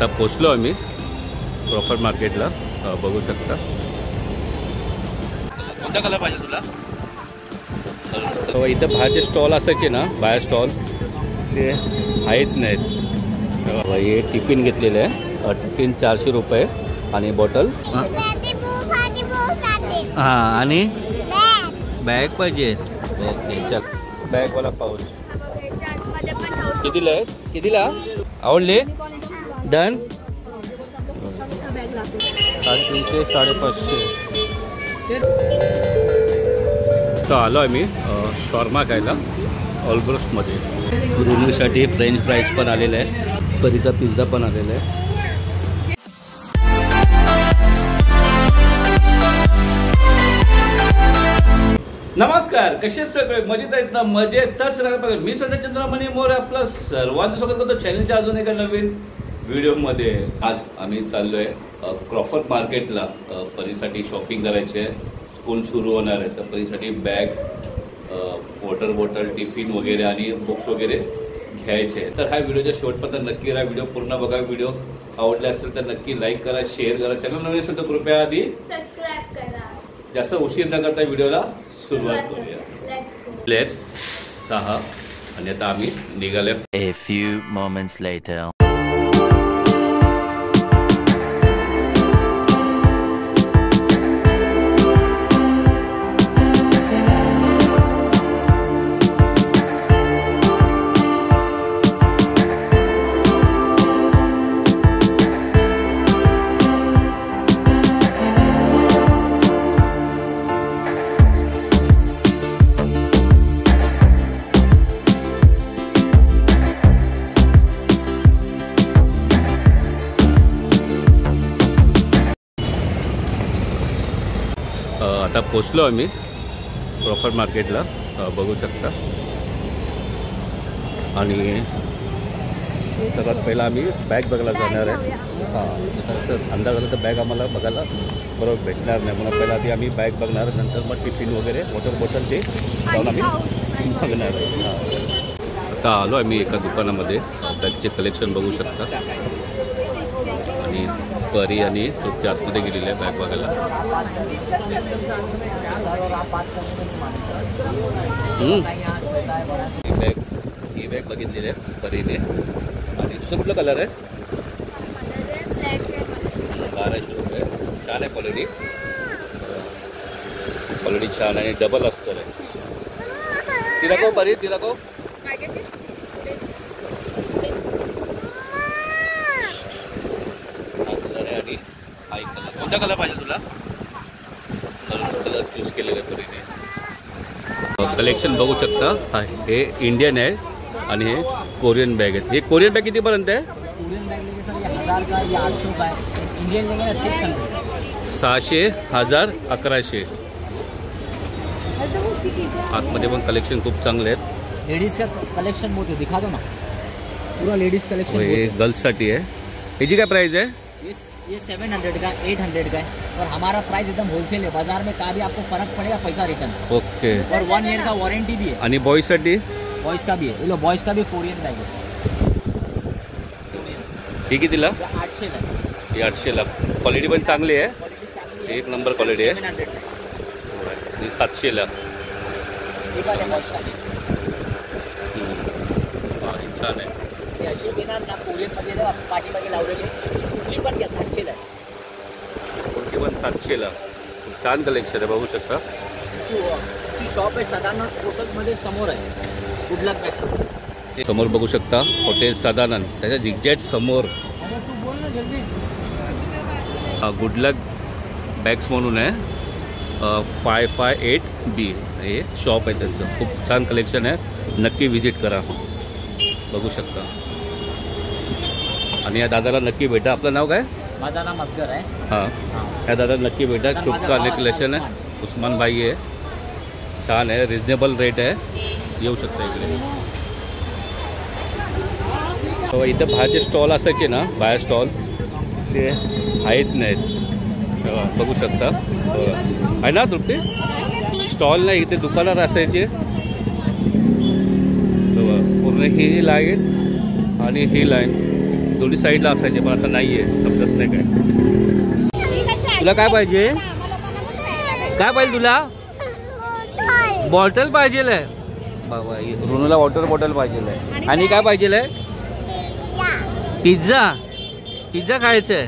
आता पोचलो आम्ही क्रॉफर्ड मार्केटला. बघू शकता. कोणता कलर पाहिजे तुला? इथं बाहेरचे स्टॉल असायचे ना, बाहेर स्टॉल ते आहेच नाहीत. हे टिफिन घेतलेलं आहे. टिफिन 400 रुपये आणि बॉटल. हां आणि बॅग पाहिजे. ओके बॅगवाला पाऊच कितीला आहे? कितीला आवडले? डन. 350 550. तर आलो आम्ही शॉर्मा खायला ऑलब्रोस्टमध्ये. रुमीसाठी फ्रेंच फ्राईज पण आलेलं आहे. परीचा पिझ्झा पण आलेला आहे. नमस्कार, कसे सगळे मजेत आहेत ना? मजेतच राहा. मी सध्या चंद्रमणी मोरे आपलं सर्वांचं स्वागत करतो चॅनलच्या अजून एका नवीन व्हिडिओमध्ये. आज आम्ही चाललोय क्रॉफर्ड मार्केटला. परीसाठी शॉपिंग करायची आहे. स्कूल सुरू होणार आहे तर परीसाठी बॅग, वॉटर बॉटल, टिफिन वगैरे आणि बुक्स वगैरे घ्यायचे. तर हा व्हिडिओच्या शेवटपर्यंत नक्की राहा. व्हिडिओ पूर्ण बघा. व्हिडिओ आवडला असेल तर नक्की लाईक करा, शेअर करा. चॅनल नवीन असेल तर कृपया आधी सबस्क्राईब करा. जास्त उशीर न करता व्हिडिओला सुरुवात करूया. लेट्स 6 आणि आता आम्ही निघाले. A few moments later. आता पोचलो आम्ही क्रॉफर्ड मार्केटला. बघू शकता. आणि सगळ्यात पहिला आम्ही बॅग बघायला जाणार आहे. जसं अंदाज आला तर बॅग आम्हाला बघायला बरोबर भेटणार नाही. म्हणून पहिला आधी आम्ही बॅग बघणार, नंतर मग टिफिन वगैरे वॉटर बॉटल ते जाऊन आम्ही बघणार आहे. आता आलो आम्ही एका दुकानामध्ये. बॅगचे कलेक्शन बघू शकता. आणि परी आणि तृप्ती आतमध्ये गेलेले आहे बॅग बघायला. ही बॅग बघितलेली आहे परीने. आणि दुसरं कुठलं कलर आहे? 1200 रुपये. छान आहे क्वालिटी. क्वालिटी छान आहे. डबल अस्तर आहे. ती दाखव परी, ती दाखव. कोणता कलर पाहिजे तुला? कलर चूज केलेला आहे परीने. कलेक्शन बघू शकता. हे इंडियन आहे आणि हे कोरियन बॅग आहेत. हे कोरियन बॅग कितीपर्यंत आहे? कोरियन बॅग लेंगे सर 1000 का या 800 का है. इंडियन लेंगे ना 600. 600, 1000, 1100. आतमध्ये पण कलेक्शन खूप चांगले आहेत. लेडीज का कलेक्शन बहुत है, दिखा दो ना. पूरा लेडीज कलेक्शन. हे गर्ल्ससाठी आहे. ह्याची काय प्राइस आहे? ये 700 का 800 का है. और हमारा प्राइस एकदम होलसेल है. बाजार में का भी आपको फर्क पड़ेगा, पैसा रिटर्न. ओके. और 1 ईयर का वारंटी भी है. आणि बॉयजसाठी? बॉयज का भी है. लो बॉयज का भी कोरियन बैग है. ही कितीला? 800 ला. ही 800 ला. क्वालिटी पण चांगली आहे. एक नंबर क्वालिटी आहे. 700 ही 700 ला. छान आहे. अशी बिना ना कोरियन मध्ये पाठीमागे लावलेले. ही पण घ्या 700 ला. ही पण 700 ला. छान कलेक्शन आहे. बघू शकता. शॉप आहे सदानंद हॉटेलमध्ये समोर आहे. गुडलक बॅग समोर बघू शकता. हॉटेल सदानंद त्याच्या एक्झॅक्ट समोर गुडलक बॅग्स म्हणून आहे. 558B हे शॉप आहे त्यांचं. खूप छान कलेक्शन आहे. नक्की व्हिजिट करा. बघू शकता. आणि या दादाला नक्की भेटा. आपलं नाव काय? माझं नाव असगर आहे. हां, या दादाला नक्की भेटा. चुपका कलेक्शन आहे. उस्मान भाई आहे. छान आहे. रिजनेबल रेट आहे. येऊ शकता इकडे. इथं बाहेरचे स्टॉल असायचे ना, बाहेर स्टॉल ते आहेच नाहीत. बघू शकता. आहे ना तृप्ती? स्टॉल नाही, इथे दुकानात असायचे. पूर्ण ही लाईन आणि ही लाईन दोन्ही साईडला असायचे पण आता नाही आहे, समजत नाही काय. तुला काय पाहिजे? काय पाहिजे तुला? बॉटल पाहिजे बाबा. रोनूला वॉटर बॉटल पाहिजे. आणि काय पाहिजे? पिझ्झा. पिझ्झा खायचं आहे.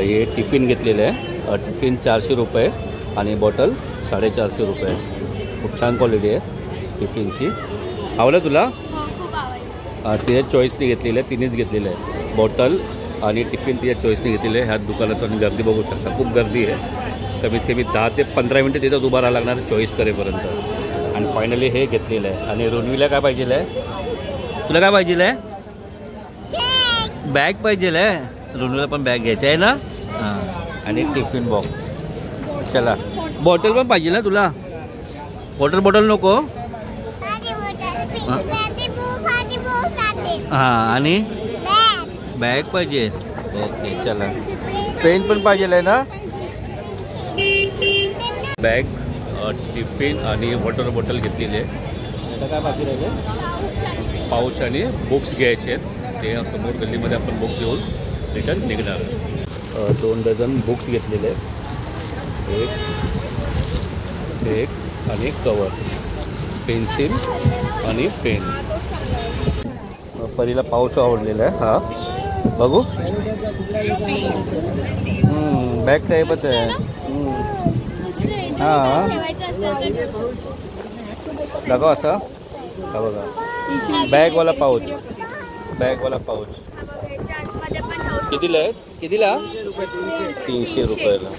हे टिफिन घेतलेलं आहे. टिफिन 400 रुपये आणि बॉटल 450 रुपये. खूप छान क्वालिटी आहे टिफिनची. आवडलं तुला? तिच्या चॉईसने घेतलेलं आहे. तिनेच घेतलेलं आहे. बॉटल आणि टिफिन तिच्या चॉईसने घेतलेलं आहे. ह्या दुकानात तुम्ही गर्दी बघू शकता. खूप गर्दी आहे. कमीत कमी 10 ते 15 मिनटं तिथं उभा राहावं लागणार चॉईस करेपर्यंत. आणि फायनली हे घेतलेलं आहे. आणि रोनवीला काय पाहिजे आहे? तुला काय पाहिजे आहे? बॅग पाहिजे आहे. रोनवीला पण बॅग घ्यायची आहे ना. हां. आणि टिफिन बॉक्स. चला. बॉटल पण पाहिजे ना तुला? वॉटर बॉटल नको? हां. आणि बॅग पाहिजे. ओके चला. पेन पण पाहिजे आहे ना? बॅग, टिफिन आणि वॉटर बॉटल घेतलेली आहे. आता काय बाकी राहिले? पाऊच आणि बुक्स घ्यायचे आहेत. ते समोर गल्लीमध्ये आपण बुक्स घेऊन रिटर्न निघणार. 2 डझन बुक्स घेतलेले आहेत. एक आणि कवर, पेन्सिल आणि पेन. परीला पाऊच आवडलेला आहे. हा बघू. बॅग टाईपच आहे. हां. दाखव असं. हा बघा. बॅगवाला पाऊच. बॅगवाला पाऊच. कितीला आहे? कितीला? 300 रुपयाला.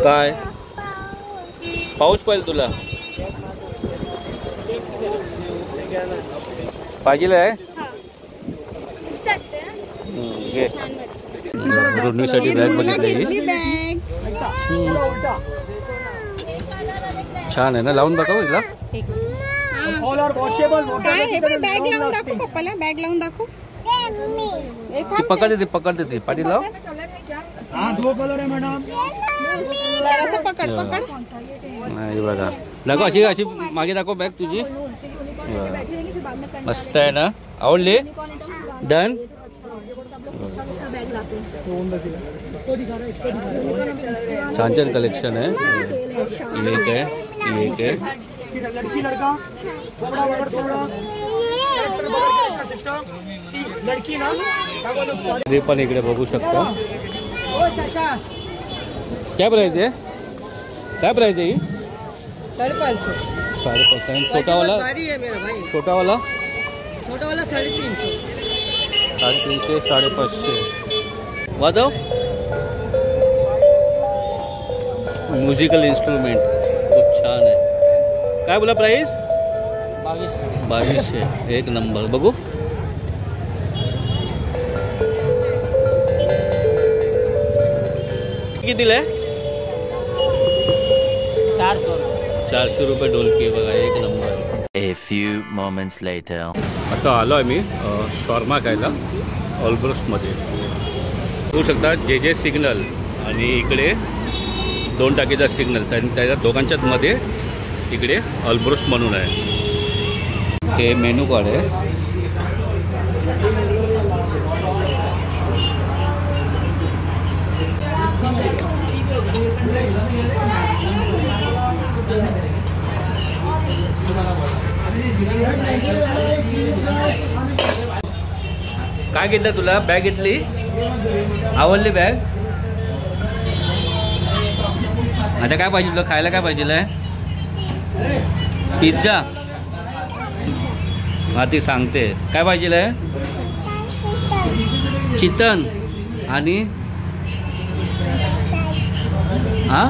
काय पाऊच पाहिजे तुला? पाहिजे आहे? घे. रोडनीसाठी बॅग बघितली. छान आहे ना. लावून दाखव तिला. बॅग लावून दाखव पप्पाला. बॅग लावून दाखव. पकड देते. पकड देते. पाठी लाव. पकड पकड. नाही बघा. दाखव. अशी अशी मागे दाखव बॅग तुझी. मस्त आहे ना. आवडली? डन. छान छान कलेक्शन आहे. एक आहे. एक आहे. ते पण इकडे बघू शकता. काय प्राइस आहे? काय प्राइस आहे ही? 550. छोटावाला? छोटावाला? छोटावाला 350. 350, 550. वाजव. म्युझिकल इन्स्ट्रुमेंट खूप छान आहे. काय बोला प्राइस? 2200. एक नंबर. बघू. कितीला आहे? 400 रुपये ढोलकी. बघा एक number. A few moments later. आता आलो आहे मी शॉर्मा खायला ऑल्ब्रुसमध्ये. बघू शकता जे सिग्नल आणि इकडे 2 टाकीचा सिग्नल. त्याच्या दोघांच्याच मध्ये इकडे ऑल्ब्रुस म्हणून आहे. हे मेनू कार्ड आहे. काय घेतलं तुला? बॅग घेतली? आवडली बॅग? आता काय पाहिजे तुला खायला? काय पाहिजे? पिझ्झा. हा ती सांगते. काय पाहिजे? चिकन आणि हा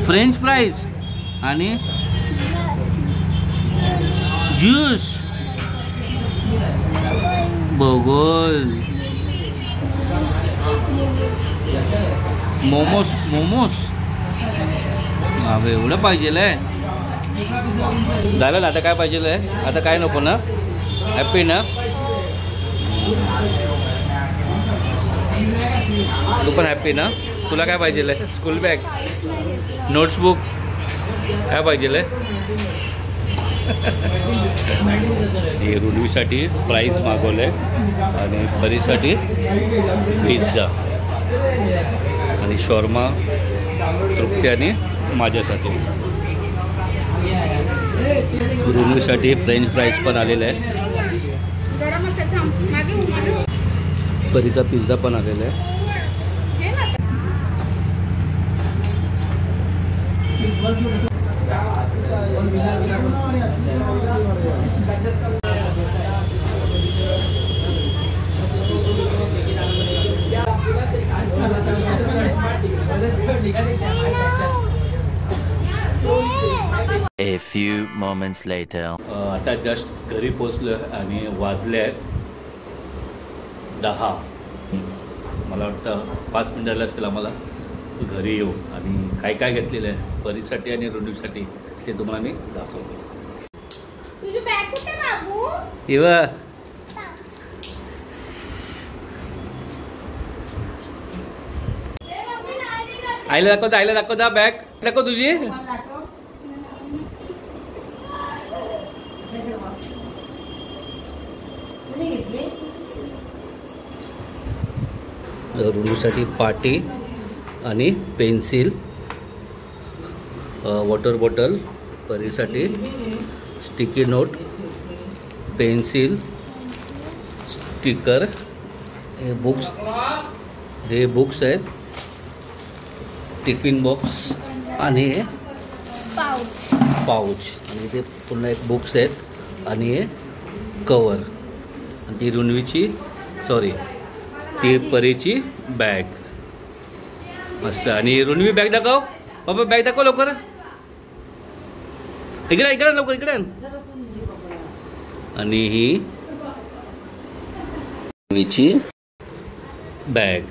फ्रेंच फ्राईज आणि ज्यूस. बगोल. मोमोस. मोमोस. एवढं पाहिजे. झालं ना. आता काय पाहिजे? आता काय नको ना? हॅप्पी ना? तू पण हॅप्पी ना? तुला काय पाहिजे? स्कूल बॅग, नोट्सबुक काय पाहिजे? हे रुडवीसाठी फ्राईज मागवले आणि परीसाठी पिझ्झा आणि शॉर्मा तृप्ती आणि माझ्यासाठी. रुडवीसाठी फ्रेंच फ्राईज पण आलेले आहे. गरम असेल थांब मागे परीचा पिझ्झा पण आलेला आहे. A few moments later. आता जस्ट घरी पोचलो आणि वाजले आहेत 10. मला वाटतं 5 मिनिटाला असेल आम्हाला घरी येऊ आणि काय काय घेतलेलं आहे परीसाठी आणि रुडूसाठी ते तुम्हाला मी दाखवतो. तुझी बॅग कुठे बाबू? इवा आईला दाखवता बॅग दाखव तुझी. रुडूसाठी पाटी आणि पेन्सिल, वॉटर बॉटल, परीसाठी स्टिकी नोट, पेन्सिल, स्टिकर, हे बुक्स आहेत, टिफिन बॉक्स आणि हे पाऊच आणि ते पुन्हा एक बुक्स आहेत आणि हे कवर आणि ती रुणवीची ती परीची बॅग मस्त. आणि रुणवी बॅग दाखव बाबा, बॅग दाखव लवकर. इकडे लवकर इकडे. आणि ही रुणवीची बॅग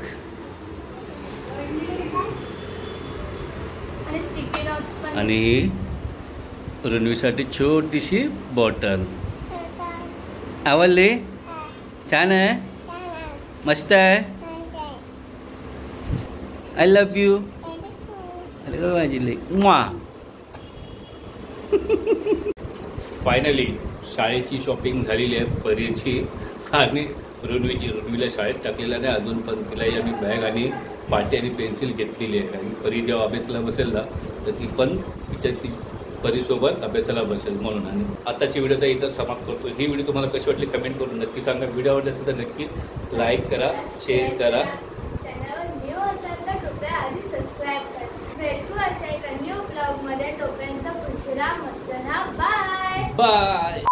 आणि ही रुणवीसाठी छोटीशी बॉटल. आवडली? छान आहे, मस्त आहे. I love you. फायनली शाळेची शॉपिंग झालेली आहे परीची आणि रुणवीला शाळेत टाकलेला नाही अजून, पण तिलाही आम्ही बॅग आणि पाटी आणि पेन्सिल घेतलेली आहे. आणि परी जेव्हा अभ्यासाला बसेल ना तर ती पण ती परीसोबत अभ्यासाला बसेल म्हणून. आणि आताची व्हिडिओ तर इथं समाप्त करतो. ही व्हिडिओ तुम्हाला कशी वाटली कमेंट करून नक्की सांगा. व्हिडिओ आवडला असेल तर नक्की लाईक करा, शेअर करा. चॅनलवर न्यू असाल तर कृपया आधी सबस्क्राईब करा. भेटू अशा एका न्यू ब्लॉग मध्ये. तोपर्यंत खुश राहा, मस्त राहा. Bye bye.